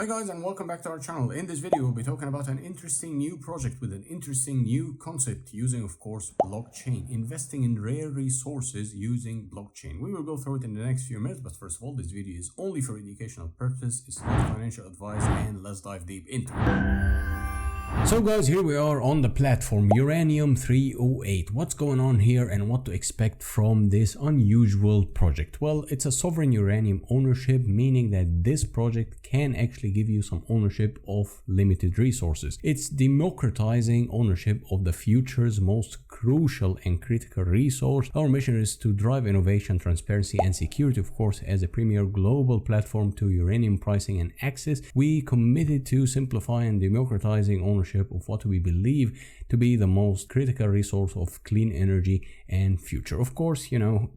Hi guys, and welcome back to our channel. In this video we'll be talking about an interesting new project with an interesting new concept using, of course, blockchain, investing in rare resources using blockchain. We will go through it in the next few minutes, but first of all, this video is only for educational purpose. It's not financial advice, and let's dive deep into it. So guys, here we are on the platform Uranium 308. What's going on here and what to expect from this unusual project? Well, it's a sovereign uranium ownership, meaning that this project can actually give you some ownership of limited resources. It's democratizing ownership of the future's most crucial and critical resource. Our mission is to drive innovation, transparency, and security, of course, as a premier global platform to uranium pricing and access. We committed to simplify and democratizing ownership of what we believe to be the most critical resource of clean energy and future. Of course,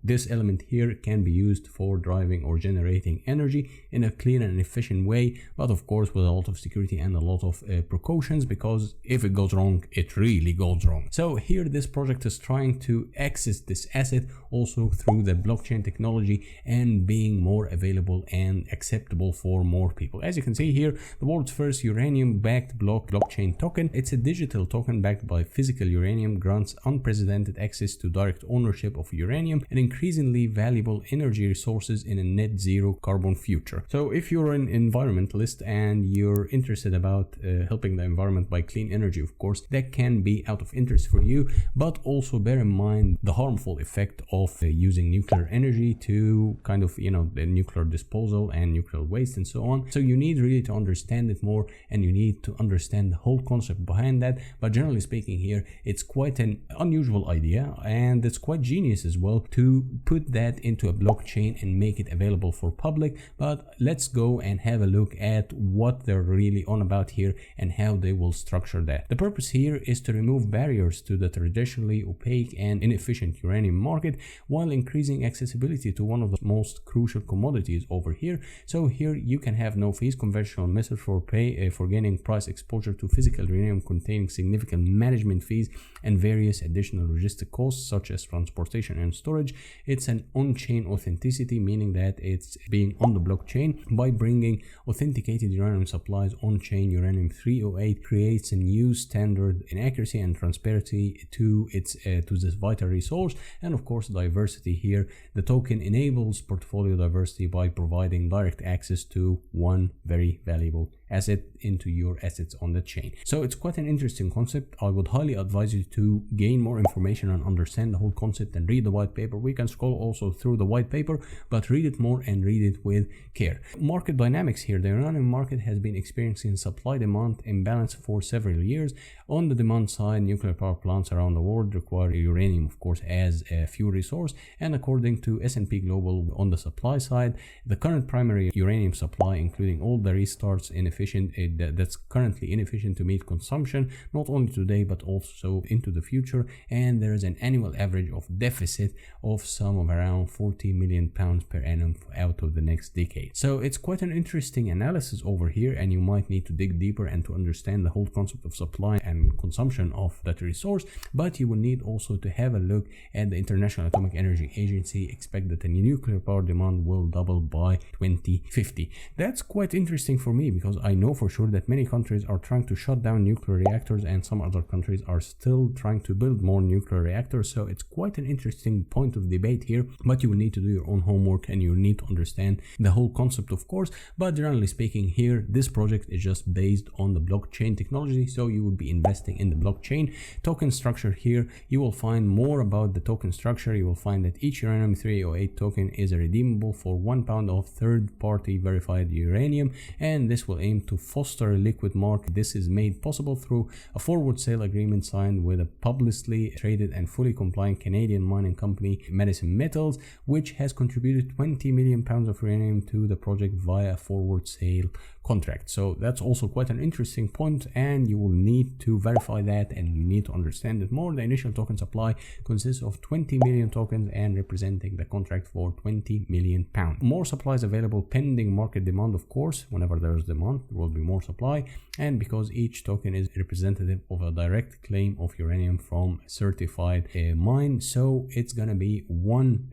this element here can be used for driving or generating energy in a clean and efficient way, but of course with a lot of security and a lot of precautions, because if it goes wrong, it really goes wrong. So here this project is trying to access this asset also through the blockchain technology and being more available and acceptable for more people. As you can see here, the world's first uranium-backed blockchain token. It's a digital token backed by physical uranium, grants unprecedented access to direct ownership of uranium and increasingly valuable energy resources in a net zero carbon future. So if you're an environmentalist and you're interested about helping the environment by clean energy, of course, that can be out of interest for you, but also bear in mind the harmful effect of using nuclear energy to kind of, the nuclear disposal and nuclear waste and so on. So you need really to understand it more, and you need to understand the whole concept behind that. But generally speaking here, it's quite an unusual idea, and it's quite genius as well to put that into a blockchain and make it available for public. But let's go and have a look at what they're really on about here and how they will structure that. The purpose here is to remove barriers to the traditionally opaque and inefficient uranium market while increasing accessibility to one of the most crucial commodities over here. So here you can have no fees, conventional method for gaining price exposure to physical uranium containing significant management fees and various additional logistic costs such as transportation and storage. It's an on-chain authenticity, meaning that it's being on the blockchain. By bringing authenticated uranium supplies on-chain, Uranium 308 creates a new standard in accuracy and transparency to this vital resource, and of course diversity here. The token enables portfolio diversity by providing direct access to one very valuable asset into your assets on the chain. So it's quite an interesting concept. I would highly advise you to gain more information and understand the whole concept and read the white paper. We can scroll also through the white paper, but read it more and read it with care. Market dynamics here. The uranium market has been experiencing supply-demand imbalance for several years. On the demand side, nuclear power plants around the world require uranium, of course, as a fuel resource, and according to S&P Global, on the supply side, the current primary uranium supply, including all the restarts that's currently inefficient to meet consumption, not only today but also into the future, and there is an annual average of deficit of some of around 40 million pounds per annum out of the next decade. So it's quite an interesting analysis over here, and you might need to dig deeper and to understand the whole concept of supply and consumption of that resource. But you will need also to have a look at the International Atomic Energy Agency. Expect that the nuclear power demand will double by 2050. That's quite interesting for me, because I know for sure that many countries are trying to shut down nuclear reactors and some other countries are still trying to build more nuclear reactors. So it's quite an interesting point of debate here, but you will need to do your own homework and you need to understand the whole concept, of course. But generally speaking here, this project is just based on the blockchain technology, so you will be investing in the blockchain. Token structure here, you will find more about the token structure. You will find that each Uranium 308 token is redeemable for 1 pound of third-party verified uranium, and this will aim to foster a liquid market. This is made possible through a forward sale agreement signed with a publicly traded and fully compliant Canadian mining company, Medicine Metals, which has contributed 20 million pounds of uranium to the project via a forward sale contract. So that's also quite an interesting point, and you will need to verify that and you need to understand it more. The initial token supply consists of 20 million tokens and representing the contract for 20 million pounds. More supplies available pending market demand, of course. Whenever there is demand, there will be more supply, and because each token is representative of a direct claim of uranium from a certified mine, so it's gonna be one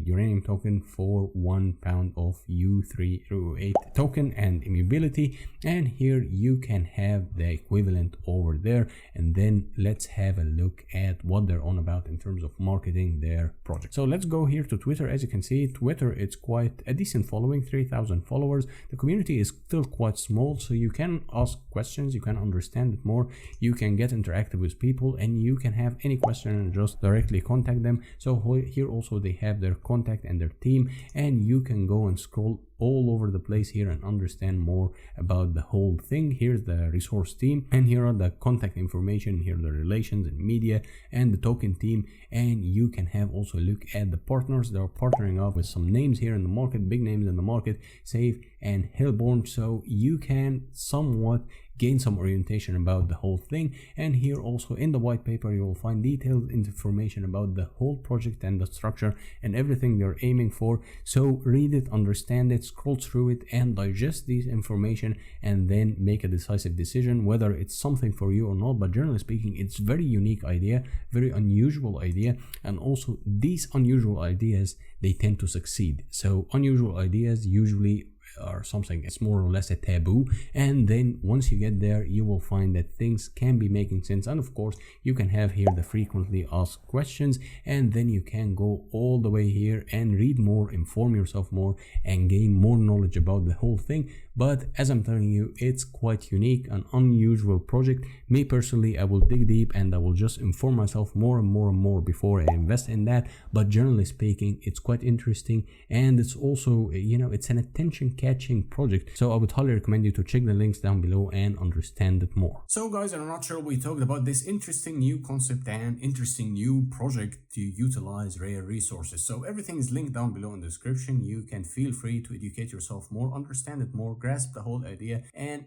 uranium token for 1 pound of U308 token, and immutability utility, and here you can have the equivalent over there. And then let's have a look at what they're on about in terms of marketing their project. So let's go here to Twitter. As you can see, Twitter, it's quite a decent following, 3,000 followers. The community is still quite small, so you can ask questions, you can understand it more, you can get interactive with people, and you can have any question and just directly contact them. So here also they have their contact and their team, and you can go and scroll all over the place here and understand more about the whole thing. Here's the resource team, and here are the contact information, here are the relations and media and the token team. And you can have also a look at the partners. They're partnering up with some names here in the market, big names in the market, Safe and Hillborn, so you can somewhat gain some orientation about the whole thing. And here also in the white paper you will find detailed information about the whole project and the structure and everything they're aiming for. So read it, understand it, scroll through it, and digest this information, and then make a decisive decision whether it's something for you or not. But generally speaking, it's very unique idea, very unusual idea, and also these unusual ideas, they tend to succeed. So unusual ideas usually are something, it's more or less a taboo, and then once you get there you will find that things can be making sense. And of course you can have here the frequently asked questions, and then you can go all the way here and read more, inform yourself more, and gain more knowledge about the whole thing. But as I'm telling you, it's quite unique, an unusual project. Me personally, I will dig deep and I will just inform myself more and more and more before I invest in that. But generally speaking, it's quite interesting, and it's also, you know, it's an attention catching project. So I would highly recommend you to check the links down below and understand it more. So guys, in a nutshell, we talked about this interesting new concept and interesting new project to utilize rare resources. So everything is linked down below in the description. You can feel free to educate yourself more, understand it more, grasp the whole idea, and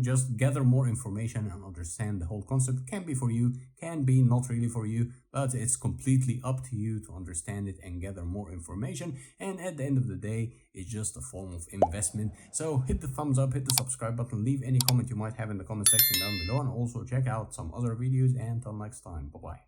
just gather more information and understand the whole concept. Can be for you, can be not really for you, but it's completely up to you to understand it and gather more information. And at the end of the day, it's just a form of investment. So hit the thumbs up, hit the subscribe button, leave any comment you might have in the comment section down below, and also check out some other videos. And until next time, bye bye.